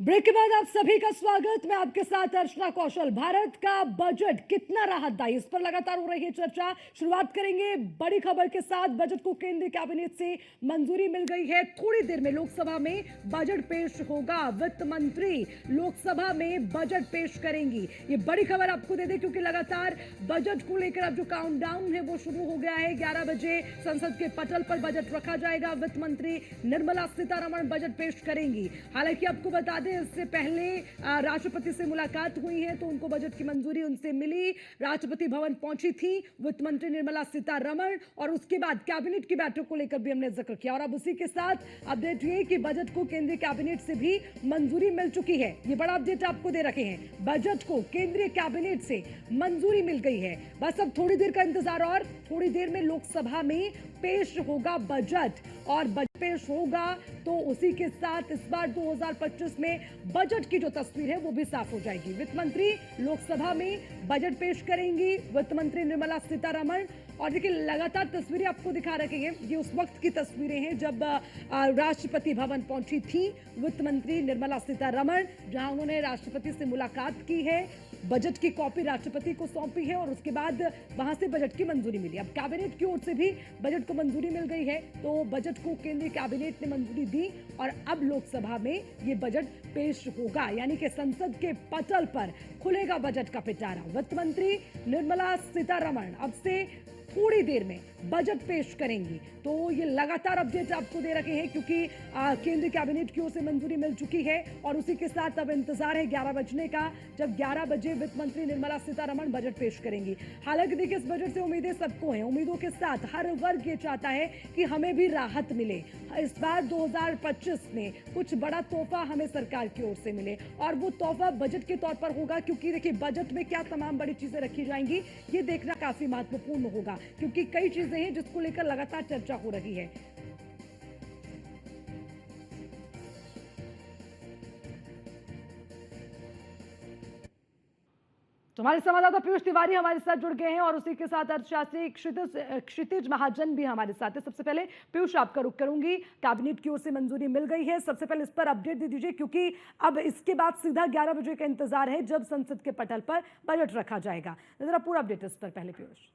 Break के बाद आप सभी का स्वागत। मैं आपके साथ अर्चना कौशल। भारत का बजट कितना राहतदायी, इस पर लगातार हो रही है चर्चा। शुरुआत करेंगे बड़ी खबर के साथ। बजट को केंद्रीय कैबिनेट से मंजूरी मिल गई है। थोड़ी देर में लोकसभा में बजट पेश होगा। वित्त मंत्री लोकसभा में बजट पेश करेंगी। ये बड़ी खबर आपको दे दें क्योंकि लगातार बजट को लेकर अब जो काउंटडाउन है वो शुरू हो गया है। 11 बजे संसद के पटल पर बजट रखा जाएगा। वित्त मंत्री निर्मला सीतारमण बजट पेश करेंगी। हालांकि आपको बता इससे पहले राष्ट्रपति से मुलाकात हुई है तो उनको बजट की मंजूरी उनसे मिली। राष्ट्रपति भवन पहुंची थी वित्त मंत्री निर्मला सीतारमण और उसके बाद कैबिनेट की बैठक को लेकर भी हमने जिक्र किया। और अब उसी के साथ अपडेट ये कि बजट को केंद्रीय कैबिनेट से भी मंजूरी मिल चुकी है। ये बड़ा अपडेट आपको दे रखे हैं। बजट को केंद्रीय कैबिनेट से मंजूरी मिल गई है। बस अब थोड़ी देर का इंतजार और थोड़ी देर में लोकसभा में पेश होगा बजट और बजट पेश होगा तो उसी के साथ इस बार 2025 में बजट की जो तस्वीर है वो भी साफ हो जाएगी। वित्त मंत्री लोकसभा में बजट पेश करेंगी, वित्त मंत्री निर्मला सीतारमण। और देखिए लगातार तस्वीरें आपको दिखा रखे हैं। ये उस वक्त की तस्वीरें हैं जब राष्ट्रपति भवन पहुंची थी वित्त मंत्री निर्मला सीतारमण, जहां उन्होंने राष्ट्रपति से मुलाकात की है, बजट की कॉपी राष्ट्रपति को सौंपी है और उसके बाद वहां से बजट की मंजूरी मिली। अब कैबिनेट की ओर से भी बजट को मंजूरी मिल गई है तो बजट को केंद्रीय कैबिनेट ने मंजूरी दी और अब लोकसभा में ये बजट पेश होगा, यानी कि संसद के पटल पर खुलेगा बजट का पिटारा। वित्त मंत्री निर्मला सीतारमण अब से थोड़ी देर में बजट पेश करेंगी। तो ये लगातार अपडेट आपको दे रखे हैं क्योंकि केंद्रीय कैबिनेट की ओर से मंजूरी मिल चुकी है और उसी के साथ अब इंतजार है 11 बजने का, जब 11 बजे वित्त मंत्री निर्मला सीतारमण बजट पेश करेंगी। हालांकि देखिए इस बजट से उम्मीदें सबको हैं। उम्मीदों के साथ हर वर्ग ये चाहता है कि हमें भी राहत मिले। इस बार 2025 में कुछ बड़ा तोहफा हमें सरकार की ओर से मिले और वो तोहफा बजट के तौर पर होगा क्योंकि देखिए बजट में क्या तमाम बड़ी चीजें रखी जाएंगी ये देखना काफी महत्वपूर्ण होगा क्योंकि कई चीजें हैं जिसको लेकर लगातार चर्चा हो रही है। तो हमारे संवाददाता पीयूष तिवारी हमारे साथ जुड़ गए हैं और उसी के साथ अर्थशास्त्री क्षितिज महाजन भी हमारे साथ है। सबसे पहले पीयूष आपका रुख करूंगी। कैबिनेट की ओर से मंजूरी मिल गई है, सबसे पहले इस पर अपडेट दे दीजिए क्योंकि अब इसके बाद सीधा 11 बजे का इंतजार है जब संसद के पटल पर बजट रखा जाएगा। जरा पूरा अपडेट इस पर पहले पीयूष।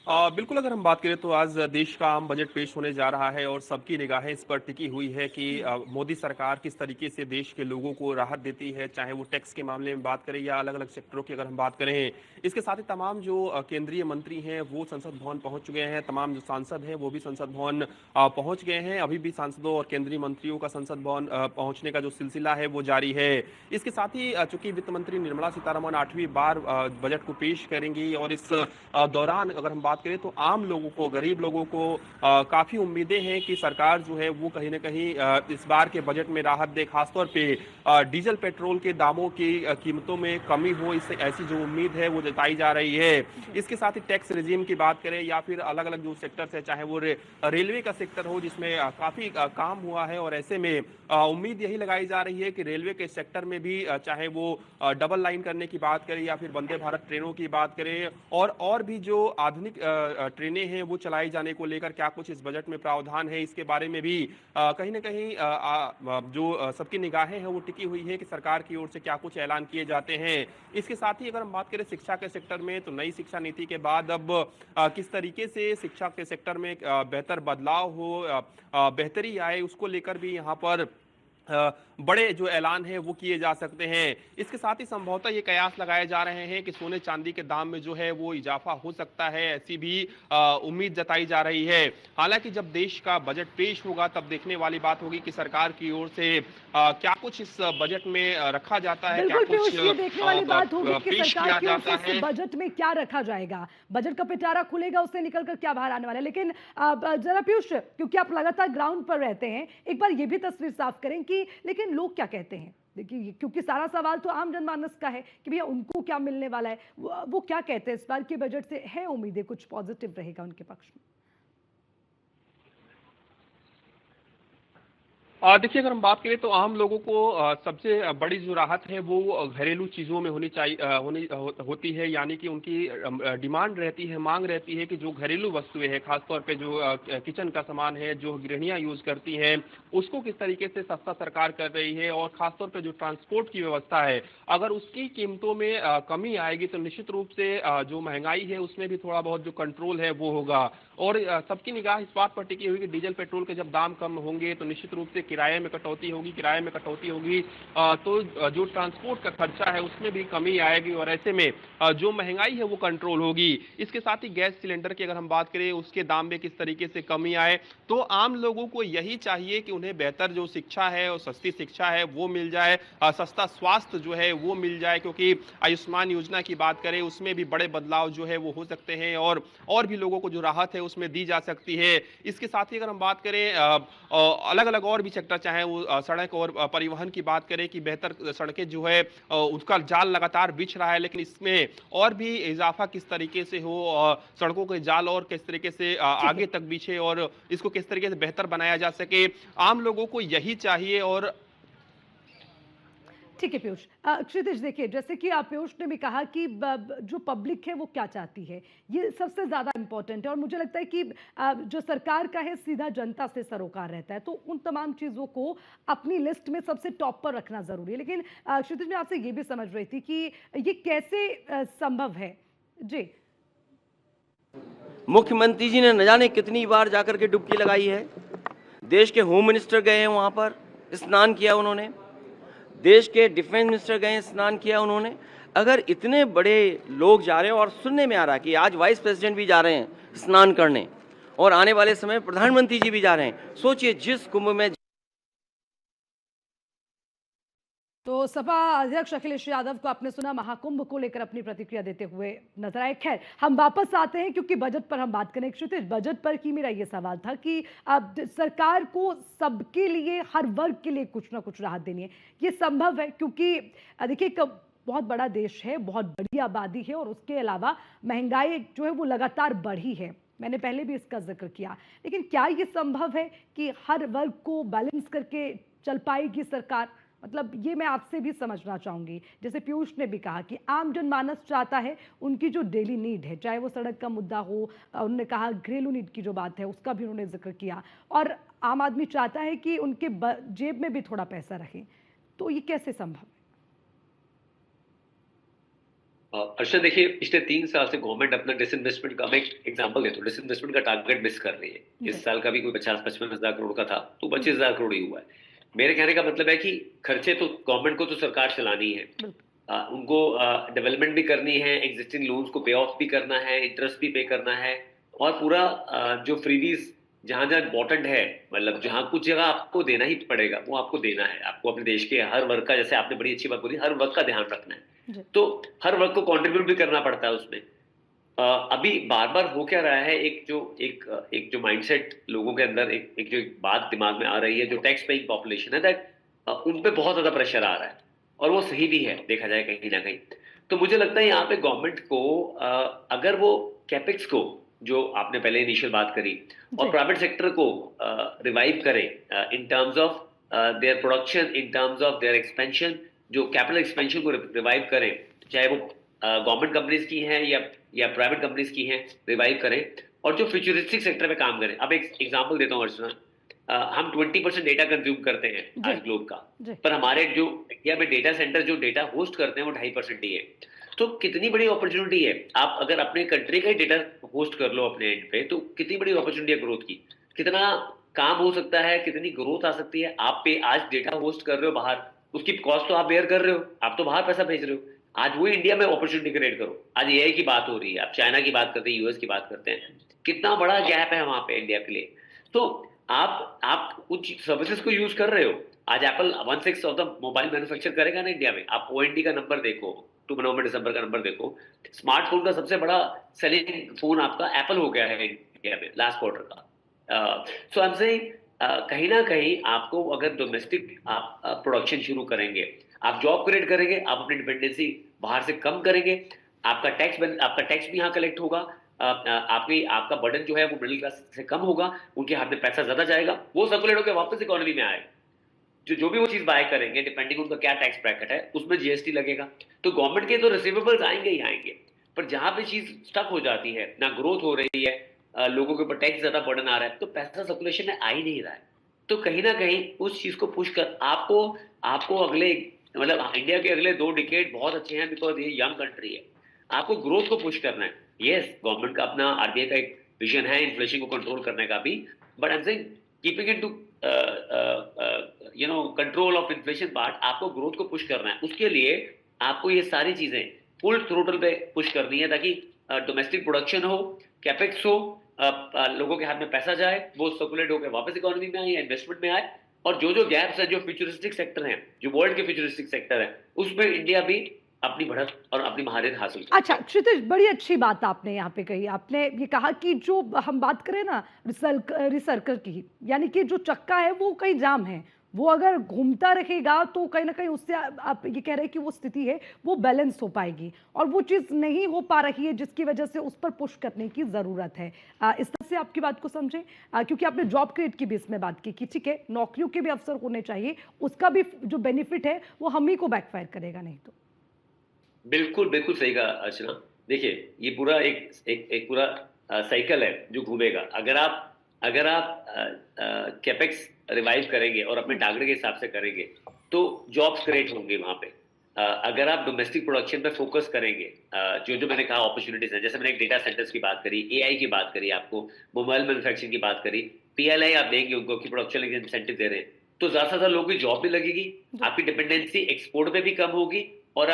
बिल्कुल, अगर हम बात करें तो आज देश का आम बजट पेश होने जा रहा है और सबकी निगाहें इस पर टिकी हुई है कि मोदी सरकार किस तरीके से देश के लोगों को राहत देती है, चाहे वो टैक्स के मामले में बात करें या अलग अलग सेक्टरों की अगर हम बात करें। इसके साथ ही तमाम जो केंद्रीय मंत्री हैं वो संसद भवन पहुंच चुके हैं, तमाम जो सांसद हैं वो भी संसद भवन पहुंच गए हैं। अभी भी सांसदों और केंद्रीय मंत्रियों का संसद भवन पहुंचने का जो सिलसिला है वो जारी है। इसके साथ ही चूंकि वित्त मंत्री निर्मला सीतारमण 8वीं बार बजट को पेश करेंगी और इस दौरान अगर हम बात करें तो आम लोगों को, गरीब लोगों को काफी उम्मीदें हैं कि सरकार जो है वो कहीं ना कहीं इस बार के बजट में राहत दे। खासतौर पे डीजल पेट्रोल के दामों की कीमतों में कमी हो, इससे ऐसी जो उम्मीद है वो जताई जा रही है। इसके साथ ही टैक्स रिजीम की बात करें या फिर अलग अलग जो सेक्टर्स है, चाहे वो रेलवे का सेक्टर हो जिसमें काफी काम हुआ है और ऐसे में उम्मीद यही लगाई जा रही है कि रेलवे के सेक्टर में भी चाहे वो डबल लाइन करने की बात करें या फिर वंदे भारत ट्रेनों की बात करें और भी जो आधुनिक ट्रेनें हैं वो चलाई जाने को लेकर क्या कुछ इस बजट में प्रावधान है, इसके बारे में भी कहीं ना कहीं जो सबकी निगाहें हैं वो टिकी हुई है कि सरकार की ओर से क्या कुछ ऐलान किए जाते हैं। इसके साथ ही अगर हम बात करें शिक्षा के सेक्टर में तो नई शिक्षा नीति के बाद अब किस तरीके से शिक्षा के सेक्टर में बेहतर बदलाव हो, बेहतरी आए, उसको लेकर भी यहाँ पर बड़े जो ऐलान है वो किए जा सकते हैं। इसके साथ ही संभवतः ये कयास लगाए जा रहे हैं कि सोने चांदी के दाम में जो है वो इजाफा हो सकता है, ऐसी भी उम्मीद जताई जा रही है। हालांकि जब देश का बजट पेश होगा तब देखने वाली बात होगी कि सरकार की ओर से क्या कुछ इस बजट में रखा जाता है, क्या बिल्कुल कुछ ये देखने वाली बात होगी कि पेश सरकार किया की ओर जाता से है। बजट में क्या रखा जाएगा, बजट का पिटारा खुलेगा उससे निकलकर क्या बाहर आने वाला है। लेकिन जरा पीयूष, क्योंकि आप लगातार ग्राउंड पर रहते हैं, एक बार ये भी तस्वीर साफ करें कि लेकिन लोग क्या कहते हैं। देखिए क्योंकि सारा सवाल तो आम जनमानस का है कि भैया उनको क्या मिलने वाला है, वो क्या कहते हैं इस बार के बजट से, है उम्मीदें कुछ पॉजिटिव रहेगा उनके पक्ष में? देखिए, अगर हम बात करें तो आम लोगों को सबसे बड़ी जो राहत है वो घरेलू चीज़ों में होनी चाहिए, होती है, यानी कि उनकी डिमांड रहती है, मांग रहती है कि जो घरेलू वस्तुएं हैं, खासतौर पे जो किचन का सामान है, जो गृहिणियां यूज करती हैं, उसको किस तरीके से सस्ता सरकार कर रही है, और खासतौर पे जो ट्रांसपोर्ट की व्यवस्था है, अगर उसकी कीमतों में कमी आएगी तो निश्चित रूप से जो महंगाई है उसमें भी थोड़ा बहुत जो कंट्रोल है वो होगा। और सबकी निगाह इस बात पर टिकी हुई कि डीजल पेट्रोल के जब दाम कम होंगे तो निश्चित रूप से किराए में कटौती होगी, किराए में कटौती होगी तो जो ट्रांसपोर्ट का खर्चा है उसमें भी कमी आएगी, और ऐसे में जो महंगाई है वो कंट्रोल होगी। इसके साथ ही गैस सिलेंडर की अगर हम बात करें उसके दाम में किस तरीके से कमी आए, तो आम लोगों को यही चाहिए कि उन्हें बेहतर जो शिक्षा है और सस्ती शिक्षा है वो मिल जाए, सस्ता स्वास्थ्य जो है वो मिल जाए, क्योंकि आयुष्मान योजना की बात करें उसमें भी बड़े बदलाव जो है वो हो सकते हैं, और भी लोगों को जो राहत है उसमें दी जा सकती है। इसके साथ ही अगर हम बात करें अलग अलग और भी सेक्टर, चाहे वो सड़क और परिवहन की बात करें कि बेहतर सड़कें जो है उसका जाल लगातार बिछ रहा है, लेकिन इसमें और भी इजाफा किस तरीके से हो, सड़कों के जाल और किस तरीके से ठीक है। आगे तक बिछे और इसको किस तरीके से बेहतर बनाया जा सके, आम लोगों को यही चाहिए। और ठीक है पीयूष। क्षितिज देखिए, जैसे कि पीयूष ने भी कहा कि जो पब्लिक है वो क्या चाहती है, ये सबसे ज्यादा इंपॉर्टेंट है। और मुझे लगता है कि जो सरकार का है सीधा जनता से सरोकार रहता है, तो उन तमाम चीजों को अपनी लिस्ट में सबसे टॉप पर रखना जरूरी है। लेकिन क्षितिज मैं आपसे ये भी समझ रही थी कि ये कैसे संभव है। जी। मुख्यमंत्री जी ने न जाने कितनी बार जाकर के डुबकी लगाई है। देश के होम मिनिस्टर गए हैं वहाँ पर, स्नान किया उन्होंने। देश के डिफेंस मिनिस्टर गए, स्नान किया उन्होंने। अगर इतने बड़े लोग जा रहे हैं, और सुनने में आ रहा है कि आज वाइस प्रेसिडेंट भी जा रहे हैं स्नान करने, और आने वाले समय प्रधानमंत्री जी भी जा रहे हैं। सोचिए, जिस कुंभ में तो सपा अध्यक्ष अखिलेश यादव को आपने सुना महाकुंभ को लेकर अपनी प्रतिक्रिया देते हुए नजर आए। खैर, हम वापस आते हैं क्योंकि बजट पर हम बात करें। क्षितिज, बजट पर की मेरा ये सवाल था कि अब सरकार को सबके लिए, हर वर्ग के लिए कुछ ना कुछ राहत देनी है। ये संभव है? क्योंकि देखिए, एक बहुत बड़ा देश है, बहुत बड़ी आबादी है, और उसके अलावा महंगाई जो है वो लगातार बढ़ी है। मैंने पहले भी इसका जिक्र किया। लेकिन क्या ये संभव है कि हर वर्ग को बैलेंस करके चल पाएगी सरकार? मतलब ये मैं आपसे भी समझना चाहूंगी। जैसे पीयूष ने भी कहा कि आम जनमानस चाहता है उनकी जो डेली नीड है, चाहे वो सड़क का मुद्दा हो, उन्होंने कहा घरेलू नीड की जो बात है उसका भी उन्होंने जिक्र किया, और आम आदमी चाहता है कि उनके जेब में भी थोड़ा पैसा रहे। तो ये कैसे संभव है? अर्षद, देखिए, पिछले 3 साल से गवर्नमेंट अपना डिसइन्वेस्टमेंट का, मैं एक एग्जांपल देता हूँ, डिसइन्वेस्टमेंट का टारगेट मिस कर रही है। इस साल का भी कोई 50-55 हजार करोड़ का था, तो 25 हजार करोड़ ही हुआ है। मेरे कहने का मतलब है कि खर्चे तो गवर्नमेंट को तो सरकार चलानी है, उनको डेवलपमेंट भी करनी है, एग्जिस्टिंग लोन्स को पे ऑफ भी करना है, इंटरेस्ट भी पे करना है, और पूरा जो फ्रीबीज जहां जहां इम्पोर्टेंट है, मतलब जहां कुछ जगह आपको देना ही पड़ेगा वो आपको देना है। आपको अपने देश के हर वर्ग का, जैसे आपने बड़ी अच्छी बात बोली, हर वर्ग का ध्यान रखना है, तो हर वर्ग को कंट्रीब्यूट भी करना पड़ता है उसमें। अभी बार बार हो क्या रहा है, एक जो माइंडसेट लोगों के अंदर, एक जो एक बात दिमाग में आ रही है, जो टैक्स पेइंग पॉपुलेशन है, दैट उन पे बहुत ज्यादा प्रेशर आ रहा है, और वो सही भी है देखा जाए कहीं ना कहीं। तो मुझे लगता है यहाँ पे गवर्नमेंट को अगर वो कैपेक्स को, जो आपने पहले इनिशियल बात करी, और प्राइवेट सेक्टर को रिवाइव करे in terms of their production, in terms of their expansion, जो कैपिटल एक्सपेंशन को रिवाइव करें, चाहे वो गवर्नमेंट कंपनीज की हैं या प्राइवेट कंपनीज की हैं, रिवाइव करें, और जो फ्यूचरिस्टिक सेक्टर पे काम करें। अब एक एग्जांपल देता हूँ अर्चना, हम 20% डेटा कंज्यूम करते हैं आज ग्लोब का, पर हमारे जो इंडिया में डेटा सेंटर जो डेटा होस्ट करते हैं वो 2.5% ही है। तो कितनी बड़ी अपॉर्चुनिटी है, आप अगर अपने कंट्री का ही डेटा होस्ट कर लो अपने एंड पे, तो कितनी बड़ी अपॉर्चुनिटी है ग्रोथ की, कितना काम हो सकता है, कितनी ग्रोथ आ सकती है। आप पे आज डेटा होस्ट कर रहे हो बाहर, उसकी कॉस्ट तो आप बेयर कर रहे हो, आप तो बाहर पैसा भेज रहे हो। आज वो इंडिया में अपॉर्चुनिटी क्रिएट करो। आज एआई की बात हो रही है, आप चाइना की बात करते हैं, यूएस की बात करते हैं, कितना बड़ा गैप है वहां पे इंडिया के लिए। तो आप कुछ सर्विसेज को यूज कर रहे हो। आज Apple 1/6 of the mobile manufacture करेगा ना इंडिया में। आप ओएनडी का नंबर देखो, 2 नवंबर दिसंबर का नंबर देखो, स्मार्टफोन का सबसे बड़ा सेलिंग फोन आपका एप्पल हो गया है इंडिया में लास्ट क्वार्टर का। सो आई एम सेइंग, कहीं ना कहीं आपको अगर डोमेस्टिक आप प्रोडक्शन शुरू करेंगे, आप जॉब क्रिएट करेंगे, आप अपनी डिपेंडेंसी बाहर से कम करेंगे, आपका टैक्स भी यहाँ कलेक्ट होगा, आपका बर्डन जो है वो मिडिल क्लास से कम होगा, उनके हाथ में पैसा ज्यादा जाएगा, वो सर्कुलेट होकर वापस इकोनॉमी में आएगा। जो भी वो चीज बाय करेंगे डिपेंडिंग उनका क्या टैक्स ब्रैकेट है उसमें जीएसटी लगेगा। तो गवर्नमेंट के तो रिसीवेबल्स आएंगे ही आएंगे, पर जहां पे चीज स्टक हो जाती है, ना ग्रोथ हो रही है, लोगों के ऊपर टैक्स ज्यादा बर्डन आ रहा है, तो पैसा सर्कुलेशन में आ ही नहीं रहा है। तो कहीं ना कहीं उस चीज को पुश कर आपको आपको अगले मतलब इंडिया के अगले 2 डिकेड बहुत अच्छे हैं बिकॉज ये यंग कंट्री है। आपको ग्रोथ को पुश करना है। यस, गवर्नमेंट का अपना आरबीआई का एक विजन है इन्फ्लेशन को कंट्रोल करने का भी, but I am saying keeping it to control of inflation part, आपको ग्रोथ को पुश करना है। उसके लिए आपको ये सारी चीजें फुल थ्रोटल पे पुश करनी है ताकि डोमेस्टिक प्रोडक्शन हो, कैपेक्स हो, लोगों के हाथ में पैसा जाए, वो सर्कुलेट होकर वापस इकोनॉमी में आए, इन्वेस्टमेंट में आए। और जो गैप्स है, जो फ्यूचरिस्टिक सेक्टर हैं, जो वर्ल्ड के फ्यूचरिस्टिक सेक्टर है, उसमें इंडिया भी अपनी बढ़त और अपनी महारत हासिल करे। अच्छा क्षितिज, बड़ी अच्छी बात आपने यहाँ पे कही। आपने ये कहा कि जो हम बात करें ना रिसर्कल की, यानी कि जो चक्का है वो कहीं जाम है, वो अगर घूमता रहेगा तो कहीं ना कहीं उससे आप ये कह रहे हैं कि वो स्थिति है वो बैलेंस हो पाएगी, और वो चीज़ नहीं हो पा रही है जिसकी वजह से उस पर पुश करने की ज़रूरत है। इस तरह से आपकी बात को समझें, क्योंकि आपने जॉब क्रिएट की भी इसमें बात की कि ठीक है नौकरियों के भी अवसर होने चाहिए, उसका भी जो बेनिफिट है वो हम ही को बैकफायर करेगा नहीं तो। बिल्कुल बिल्कुल सही कहा अर्चना। देखिए ये पूरा एक पूरा साइकिल है जो घूमेगा। अगर आप कैपेक्स रिवाइव करेंगे और अपने टारगेट के हिसाब से करेंगे तो जॉब्स क्रिएट होंगे वहां पे। अगर आप डोमेस्टिक प्रोडक्शन पे फोकस करेंगे, जो मैंने कहा अपॉर्चुनिटीज है, जैसे मैंने एक डेटा सेंटर्स की बात करी, एआई की बात करी, आपको मोबाइल मैन्युफैक्चरिंग की बात करी, पीएलआई आप देंगे उनको कि प्रोडक्शन के इंसेंटिव दे रहे हैं, तो ज्यादा से ज्यादा लोगों की जॉब भी लगेगी, आपकी डिपेंडेंसी एक्सपोर्ट पे भी कम होगी और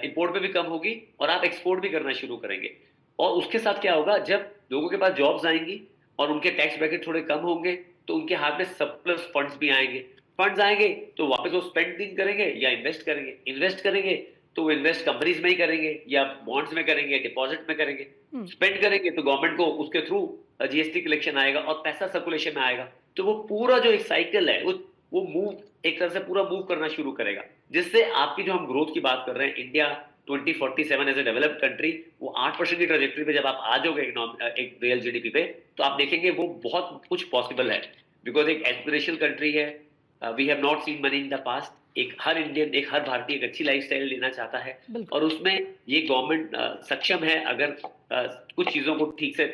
इंपोर्ट पे भी कम होगी, और आप एक्सपोर्ट भी करना शुरू करेंगे। और उसके साथ क्या होगा, जब लोगों के पास जॉब्स आएंगी और उनके टैक्स ब्रैकेट थोड़े कम होंगे तो उनके हाथ में सरप्लस फंड्स भी आएंगे। फंड्स आएंगे तो वापस वो स्पेंडिंग करेंगे या इन्वेस्ट करेंगे तो वो इन्वेस्ट कंपनीज में ही करेंगे या बॉन्ड्स में करेंगे, डिपॉजिट में करेंगे। स्पेंड करेंगे तो गवर्नमेंट को उसके थ्रू जीएसटी कलेक्शन आएगा और पैसा सर्कुलेशन में आएगा। तो वो पूरा जो एक साइकिल है वो मूव एक तरह से पूरा मूव करना शुरू करेगा, जिससे आपकी जो हम ग्रोथ की बात कर रहे हैं, India 2047 as a developed country, वो 8% की ट्रेजेक्टरी पे जब आप आ जाओगे एक रियल जीडीपी पे, तो आप देखेंगे वो बहुत कुछ पॉसिबल है। बिकॉज एक एस्पिरेशनल कंट्री है, we have not seen money in the past. एक हर भारतीय एक अच्छी लाइफस्टाइल लेना चाहता है, और उसमें ये गवर्नमेंट सक्षम है अगर कुछ चीजों को ठीक से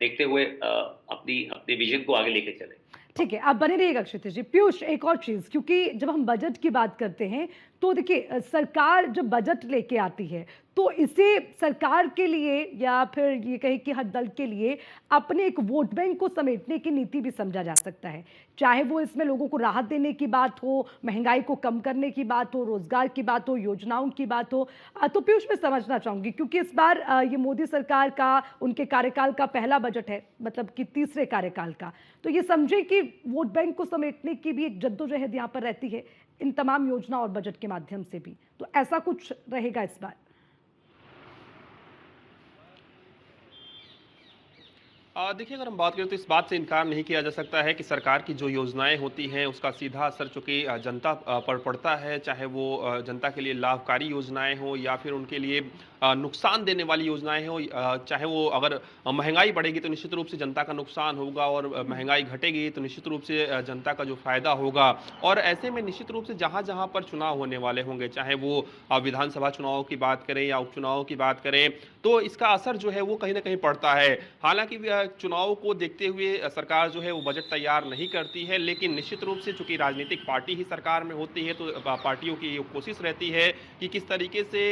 देखते हुए अपने विजन को आगे लेके चले। ठीक है, आप बने रहिएगा क्षितिज जी। पीयूष, एक और चीज, क्योंकि जब हम बजट की बात करते हैं तो देखिए सरकार जब बजट लेके आती है तो इसे सरकार के लिए या फिर ये कहे कि हर दल के लिए अपने एक वोट बैंक को समेटने की नीति भी समझा जा सकता है, चाहे वो इसमें लोगों को राहत देने की बात हो, महंगाई को कम करने की बात हो, रोजगार की बात हो, योजनाओं की बात हो। तो पीयूष मैं समझना चाहूंगी, क्योंकि इस बार ये मोदी सरकार का उनके कार्यकाल का पहला बजट है, मतलब कि तीसरे कार्यकाल का, तो ये समझे कि वोट बैंक को समेटने की भी एक जद्दोजहद यहाँ पर रहती है इन तमाम योजना और बजट के माध्यम से भी, तो ऐसा कुछ रहेगा इस बार? देखिए अगर हम बात करें तो इस बात से इनकार नहीं किया जा सकता है कि सरकार की जो योजनाएं होती हैं उसका सीधा असर चूंकि जनता पर पड़ता है, चाहे वो जनता के लिए लाभकारी योजनाएं हो या फिर उनके लिए नुकसान देने वाली योजनाएं हो, चाहे वो अगर महंगाई बढ़ेगी तो निश्चित रूप से जनता का नुकसान होगा और महंगाई घटेगी तो निश्चित रूप से जनता का जो फायदा होगा। और ऐसे में निश्चित रूप से जहां जहां पर चुनाव होने वाले होंगे, चाहे वो विधानसभा चुनाव की बात करें या उपचुनाव की बात करें, तो इसका असर जो है वो कहीं ना कहीं पड़ता है। हालांकि चुनाव को देखते हुए सरकार जो है वो बजट तैयार नहीं करती है, लेकिन निश्चित रूप से चूंकि राजनीतिक पार्टी ही सरकार में होती है तो पार्टियों की ये कोशिश रहती है कि किस तरीके से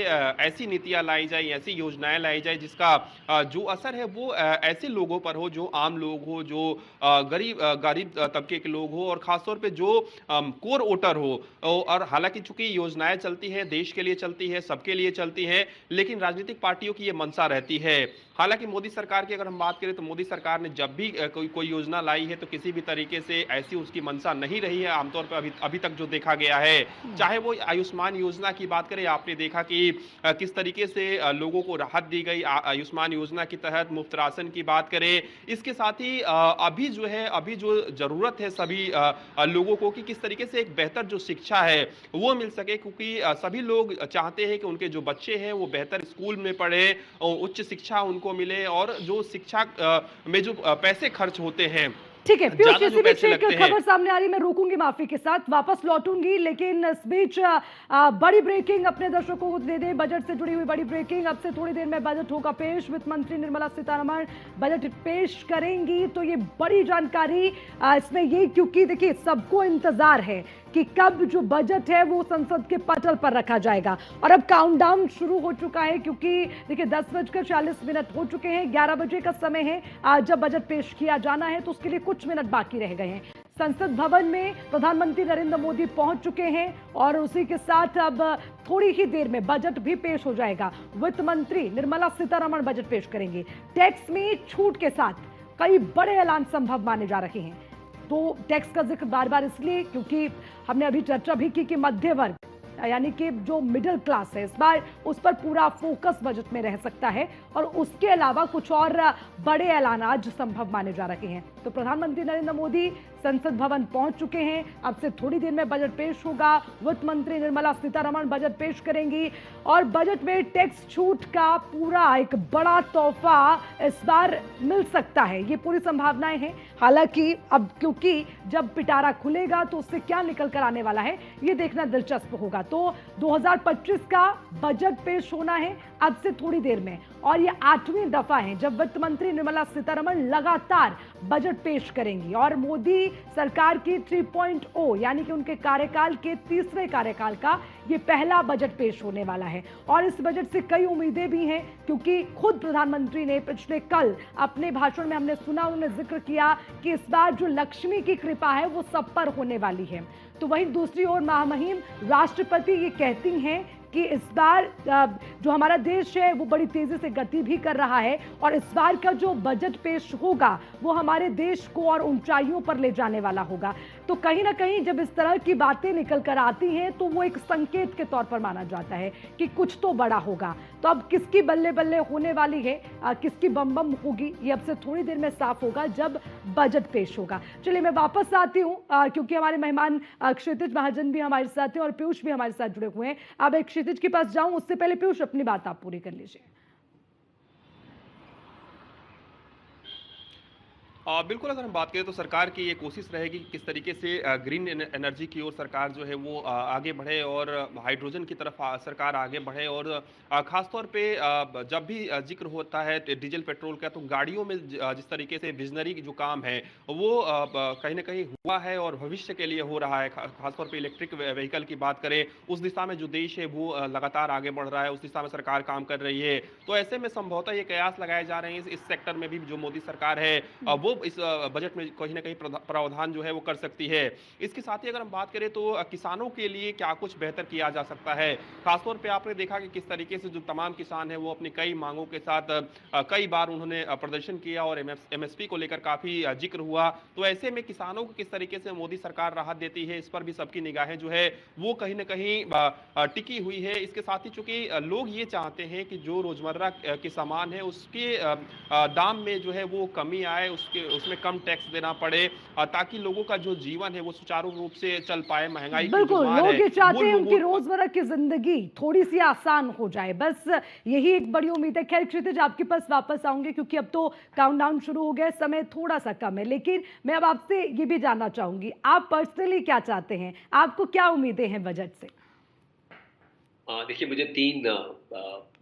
ऐसी नीतियां लाई जाए, ऐसी योजनाएं लाई जाए जिसका जो असर है वो ऐसे लोगों पर हो जो आम लोग हो, जो गरीब तबके के लोग हो और खासतौर पे जो कोर वोटर हो। और हालांकि चूंकि योजनाएं चलती हैं, देश के लिए चलती है, सबके लिए चलती है, लेकिन राजनीतिक पार्टियों की ये मंशा रहती है। हालांकि मोदी सरकार की अगर हम बात करें तो मोदी सरकार ने जब भी कोई योजना लाई है तो किसी भी तरीके से ऐसी उसकी मंशा नहीं रही है आमतौर पर अभी तक जो देखा गया है। चाहे वो आयुष्मान योजना की बात करें, आपने देखा कि किस तरीके से लोगों को राहत दी गई आयुष्मान योजना के तहत, मुफ्त राशन की बात करें। इसके साथ ही अभी जो जरूरत है सभी लोगों को कि किस तरीके से एक बेहतर जो शिक्षा है वो मिल सके, क्योंकि सभी लोग चाहते हैं कि उनके जो बच्चे हैं वो बेहतर स्कूल में पढ़े और उच्च शिक्षा उनको मिले, और जो शिक्षा में जो पैसे खर्च होते हैं ठीक है पीयूष, ज्यादा इसी जो बीच पैसे एक लगते हैं। खबर सामने आ रही, मैं रोकूंगी माफी के साथ, वापस लौटूंगी, लेकिन इस बीच बड़ी ब्रेकिंग अपने दर्शकों को दे दें, बजट से जुड़ी हुई बड़ी ब्रेकिंग। अब से थोड़ी देर में बजट होगा पेश, वित्त मंत्री निर्मला सीतारमण बजट पेश करेंगी। तो ये बड़ी जानकारी इसमें ये, क्योंकि देखिए सबको इंतजार है कि कब जो बजट है वो संसद के पटल पर रखा जाएगा, और अब काउंटडाउन शुरू हो चुका है, क्योंकि देखिए 10:40 हो चुके हैं, 11 बजे का समय है जब बजट पेश किया जाना है, तो उसके लिए कुछ मिनट बाकी रह गए हैं। संसद भवन में प्रधानमंत्री नरेंद्र मोदी पहुंच चुके हैं और उसी के साथ अब थोड़ी ही देर में बजट भी पेश हो जाएगा। वित्त मंत्री निर्मला सीतारमण बजट पेश करेंगे। टैक्स में छूट के साथ कई बड़े ऐलान संभव माने जा रहे हैं। तो टैक्स का जिक्र बार बार इसलिए क्योंकि हमने अभी चर्चा भी की कि मध्य वर्ग यानी कि जो मिडिल क्लास है, इस बार उस पर पूरा फोकस बजट में रह सकता है, और उसके अलावा कुछ और बड़े ऐलान आज संभव माने जा रहे हैं। तो प्रधानमंत्री नरेंद्र मोदी संसद भवन पहुंच चुके हैं, अब से थोड़ी देर में बजट पेश होगा। वित्त मंत्री निर्मला सीतारमण बजट पेश करेंगी, और बजट में टैक्स छूट का पूरा एक बड़ा तोहफा इस बार मिल सकता है, ये पूरी संभावनाएं हैं। हालांकि अब क्योंकि जब पिटारा खुलेगा तो उससे क्या निकल कर आने वाला है ये देखना दिलचस्प होगा। तो 2025 का बजट पेश होना है अब से थोड़ी देर में, और ये 8वीं दफा है जब वित्त मंत्री निर्मला सीतारमण लगातार बजट पेश करेंगी, और मोदी सरकार की 3.0 यानी कि उनके कार्यकाल के तीसरे कार्यकाल का ये पहला बजट पेश होने वाला है। और इस बजट से कई उम्मीदें भी हैं, क्योंकि खुद प्रधानमंत्री ने पिछले कल अपने भाषण में हमने सुना, उन्होंने जिक्र किया कि इस बार जो लक्ष्मी की कृपा है वो सब पर होने वाली है। तो वहीं दूसरी ओर महामहिम राष्ट्रपति ये कहती हैं कि इस बार जो हमारा देश है वो बड़ी तेजी से गति भी कर रहा है, और इस बार का जो बजट पेश होगा वो हमारे देश को और ऊंचाइयों पर ले जाने वाला होगा। तो कहीं ना कहीं जब इस तरह की बातें निकल कर आती हैं तो वो एक संकेत के तौर पर माना जाता है कि कुछ तो बड़ा होगा। तो अब किसकी बल्ले बल्ले होने वाली है, किसकी बम बम होगी, ये अब से थोड़ी देर में साफ होगा जब बजट पेश होगा। चलिए मैं वापस आती हूँ, क्योंकि हमारे मेहमान क्षितिज महाजन भी हमारे साथ हैं और पीयूष भी हमारे साथ जुड़े हुए हैं। अब एक क्षितिज के पास जाऊं उससे पहले पीयूष अपनी बात आप पूरी कर लीजिए। बिल्कुल, अगर हम बात करें तो सरकार की ये कोशिश रहेगी कि किस तरीके से ग्रीन एनर्जी की ओर सरकार जो है वो आगे बढ़े, और हाइड्रोजन की तरफ सरकार आगे बढ़े। और खासतौर पे जब भी जिक्र होता है डीजल पेट्रोल का, तो गाड़ियों में जिस तरीके से विजनरी जो काम है वो कहीं ना कहीं हुआ है और भविष्य के लिए हो रहा है। खासतौर पे इलेक्ट्रिक व्हीकल की बात करें, उस दिशा में जो देश है वो लगातार आगे बढ़ रहा है, उस दिशा में सरकार काम कर रही है। तो ऐसे में संभवतः ये कयास लगाए जा रहे हैं इस सेक्टर में भी जो मोदी सरकार है वो इस बजट में कहीं ना कहीं प्रावधान जो है वो कर सकती है। इसके साथ ही अगर हम बात करें तो किसानों के लिए क्या कुछ बेहतर किया जा सकता है। खासतौर पे आपने देखा कि किस तरीके से जो तमाम किसान है वो अपनी कई मांगों के साथ कई बार उन्होंने प्रदर्शन किया, और एमएसपी को लेकर काफी जिक्र हुआ। तो ऐसे में किसानों को किस तरीके से मोदी सरकार राहत देती है, इस पर भी सबकी निगाहें जो है वो कहीं ना कहीं टिकी हुई है। इसके साथ ही चूंकि लोग ये चाहते हैं कि जो रोजमर्रा के सामान है उसके दाम में जो है वो कमी आए, उसमें कम टैक्स देना पड़े, ताकि लोगों का जो जीवन है वो सुचारू रूप से चल पाए। महंगाई की जो बिल्कुल, मार लोग है ये चाहते हैं वो उनकी रोजमर्रा की जिंदगी थोड़ी सी आसान हो जाए, बस यही एक बड़ी उम्मीद है। खैर क्षितिज आपके पास वापस आऊंगे, क्योंकि अब तो काउंटडाउन शुरू हो गया, समय थोड़ा सा कम है, लेकिन मैं अब आपसे ये भी जानना चाहूंगी आप पर्सनली क्या चाहते हैं, आपको क्या उम्मीदें हैं बजट से? देखिए, मुझे 3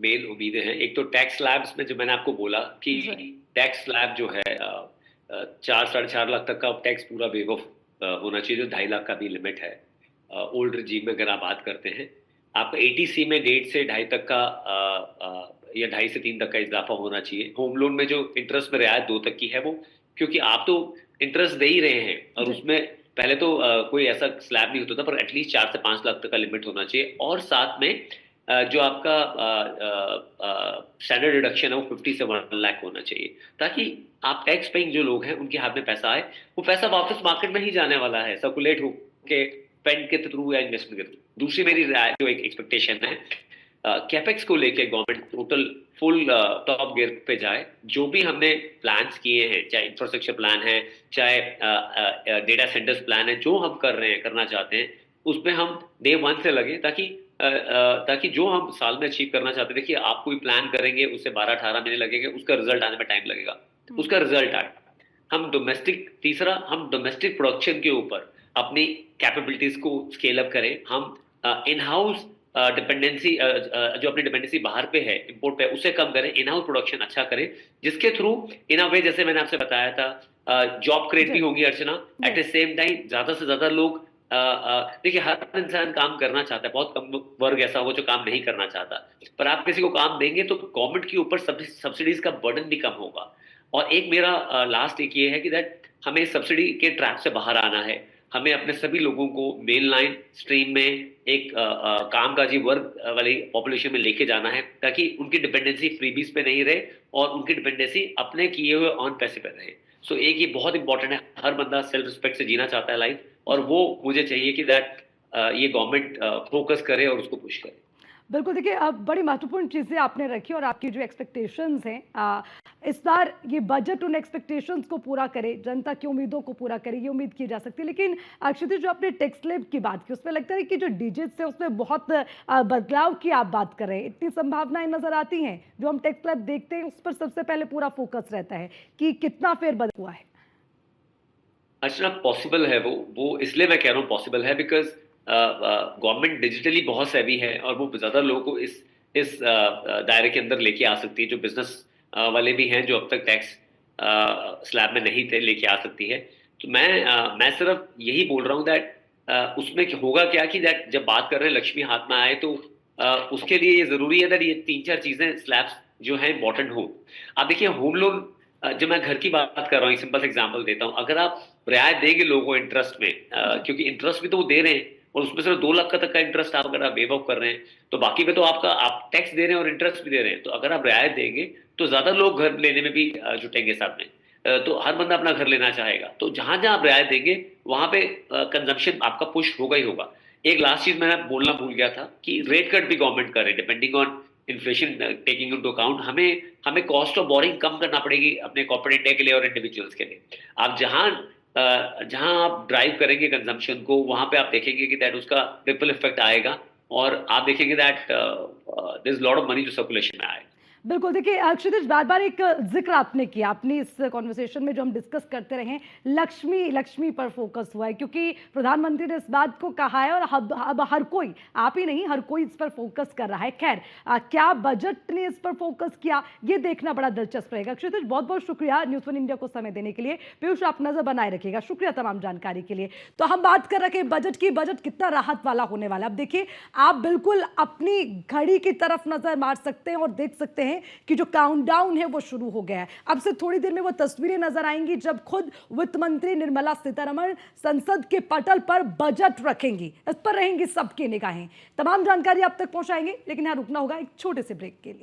मेन उम्मीदें हैं। एक तो टैक्स स्लैब्स में जो मैंने आपको बोला कि टैक्स स्लैब जो है 4-4.5 लाख तक का टैक्स पूरा वेव ऑफ होना चाहिए, जो 2.5 लाख का भी लिमिट है। ओल्ड रिजीम में अगर आप बात करते हैं, आपका ATC में 1.5 से 2.5 तक का या 2.5 से 3 तक का इजाफा होना चाहिए। होम लोन में जो इंटरेस्ट में रियायत 2 तक की है वो, क्योंकि आप तो इंटरेस्ट दे ही रहे हैं, और उसमें पहले तो कोई ऐसा स्लैब नहीं होता था, पर एटलीस्ट 4 से 5 लाख तक का लिमिट होना चाहिए। और साथ में जो आपका स्टैंडर्ड डिडक्शन है वो 50 से 1 लाख होना चाहिए, ताकि आप टैक्स पेइंग जो लोग हैं उनके हाथ में पैसा आए, वो पैसा वापस मार्केट में ही जाने वाला है, सर्कुलेट होके पेन के थ्रू या इन्वेस्टमेंट के थ्रू। दूसरी मेरी जो एक एक्सपेक्टेशन है, कैपेक्स को लेके government total full top gear पे जाए। जो भी हमने प्लान्स किए हैं, चाहे इंफ्रास्ट्रक्चर प्लान है, चाहे डेटा सेंटर्स प्लान है, जो हम कर रहे हैं, करना चाहते हैं, उसमें हम डे 1 से लगे, ताकि जो हम साल में अचीव करना चाहते हैं, देखिए आप कोई प्लान करेंगे उससे 12-18 महीने लगेंगे, उसका रिजल्ट आने में टाइम लगेगा, उसका रिजल्ट आए। तीसरा हम डोमेस्टिक प्रोडक्शन के ऊपर अपनी कैपेबिलिटीज को स्केल अप करें। हम इन हाउस डिपेंडेंसी जो अपनी डिपेंडेंसी बाहर पे है इंपोर्ट पे उसे कम करें, इन हाउस प्रोडक्शन अच्छा करें, जिसके थ्रू इन अ वे जैसे मैंने आपसे बताया था जॉब क्रिएट भी होगी अर्चना। एट द सेम टाइम ज्यादा से ज्यादा लोग देखिए हर इंसान काम करना चाहता है, बहुत कम वर्ग ऐसा हो जो काम नहीं करना चाहता, पर आप किसी को काम देंगे तो गवर्नमेंट के ऊपर सब्सिडीज का बर्डन भी कम होगा। और एक मेरा लास्ट एक ये है कि दैट हमें सब्सिडी के ट्रैप से बाहर आना है। हमें अपने सभी लोगों को मेन लाइन स्ट्रीम में एक कामकाजी वर्ग वाली पॉपुलेशन में लेके जाना है, ताकि उनकी डिपेंडेंसी फ्रीबीज पे नहीं रहे और उनकी डिपेंडेंसी अपने किए हुए ऑन पैसे पे रहे। सो एक ये बहुत इंपॉर्टेंट है, हर बंदा सेल्फ रिस्पेक्ट से जीना चाहता है लाइफ, और वो मुझे चाहिए कि दैट ये गवर्नमेंट फोकस करे और उसको पुश करे। बिल्कुल, देखिए अब बड़ी महत्वपूर्ण चीज़ें आपने रखी और आपकी जो एक्सपेक्टेशंस हैं इस बार ये बजट उन एक्सपेक्टेशंस को पूरा करे, जनता की उम्मीदों को पूरा करे, ये उम्मीद की जा सकती है। लेकिन क्षितिज, जो आपने टैक्स स्लैब की बात की उसमें लगता है कि जो डिजिट्स है उसमें बहुत बदलाव की आप बात कर रहे हैं। इतनी संभावनाएं नजर आती हैं, जो हम टैक्स स्लैब देखते हैं उस पर सबसे पहले पूरा फोकस रहता है कि कितना फेरबदल हुआ है। अच्छा, पॉसिबल है वो इसलिए मैं कह रहा हूँ पॉसिबल है बिकॉज गवर्नमेंट डिजिटली बहुत सेवी है और वो ज्यादा लोगों को इस दायरे के अंदर लेके आ सकती है। जो बिजनेस वाले भी हैं जो अब तक टैक्स स्लैब में नहीं थे, लेके आ सकती है। तो मैं सिर्फ यही बोल रहा हूँ दैट उसमें होगा क्या कि दैट जब बात कर रहे हैं लक्ष्मी हाथ में आए, तो उसके लिए ये जरूरी है दैट ये 3-4 चीजें स्लैब्स जो है इंपॉर्टेंट हो। आप देखिए होम लोन, जब मैं घर की बात कर रहा हूँ, सिंपल एग्जांपल देता हूँ, अगर आप रियायत देंगे लोगों को इंटरेस्ट में, क्योंकि इंटरेस्ट भी तो वो दे रहे हैं और उसमें सिर्फ 2 लाख का तक का इंटरेस्ट आप अगर आप वेव ऑफ कर रहे हैं, तो बाकी पे तो आप टैक्स दे रहे हैं और इंटरेस्ट भी दे रहे हैं। तो अगर आप रियायत देंगे तो ज्यादा लोग घर लेने में भी जुटेंगे साथ में, तो हर बंदा अपना घर लेना चाहेगा। तो जहां जहां आप रियायत देंगे वहां पे कंजम्पशन आपका पुश होगा ही होगा। एक लास्ट चीज मैं बोलना भूल गया था कि रेट कट भी गवर्नमेंट करे depending on inflation taking into account. हमें कॉस्ट ऑफ बोरिंग कम करना पड़ेगी अपने कॉर्पोरेट इंडिया के लिए और इंडिविजुअल्स के लिए। आप जहां आप ड्राइव करेंगे कंजम्पशन को, वहां पे आप देखेंगे कि दैट उसका रिपल इफेक्ट आएगा और आप देखेंगे that there is lot of money जो सर्कुलेशन में आएगा। बिल्कुल, देखिए क्षितिज, बार बार एक जिक्र आपने किया अपनी इस कॉन्वर्सेशन में जो हम डिस्कस करते रहे, लक्ष्मी पर फोकस हुआ है, क्योंकि प्रधानमंत्री ने इस बात को कहा है और अब हर कोई, आप ही नहीं हर कोई इस पर फोकस कर रहा है। खैर, क्या बजट ने इस पर फोकस किया, ये देखना बड़ा दिलचस्प रहेगा। क्षितिज, बहुत बहुत शुक्रिया न्यूज़ 1 इंडिया को समय देने के लिए। पीयूष, आप नजर बनाए रखिएगा, शुक्रिया तमाम जानकारी के लिए। तो हम बात कर रहे हैं बजट की, बजट कितना राहत वाला होने वाला। अब देखिए, आप बिल्कुल अपनी घड़ी की तरफ नजर मार सकते हैं और देख सकते हैं कि जो काउंटडाउन है वो शुरू हो गया है। अब से थोड़ी देर में वो तस्वीरें नजर आएंगी जब खुद वित्त मंत्री निर्मला सीतारमण संसद के पटल पर बजट रखेंगी। इस पर रहेंगी सबकी निगाहें। तमाम जानकारी आप तक पहुंचाएंगे, लेकिन यहां रुकना होगा एक छोटे से ब्रेक के लिए।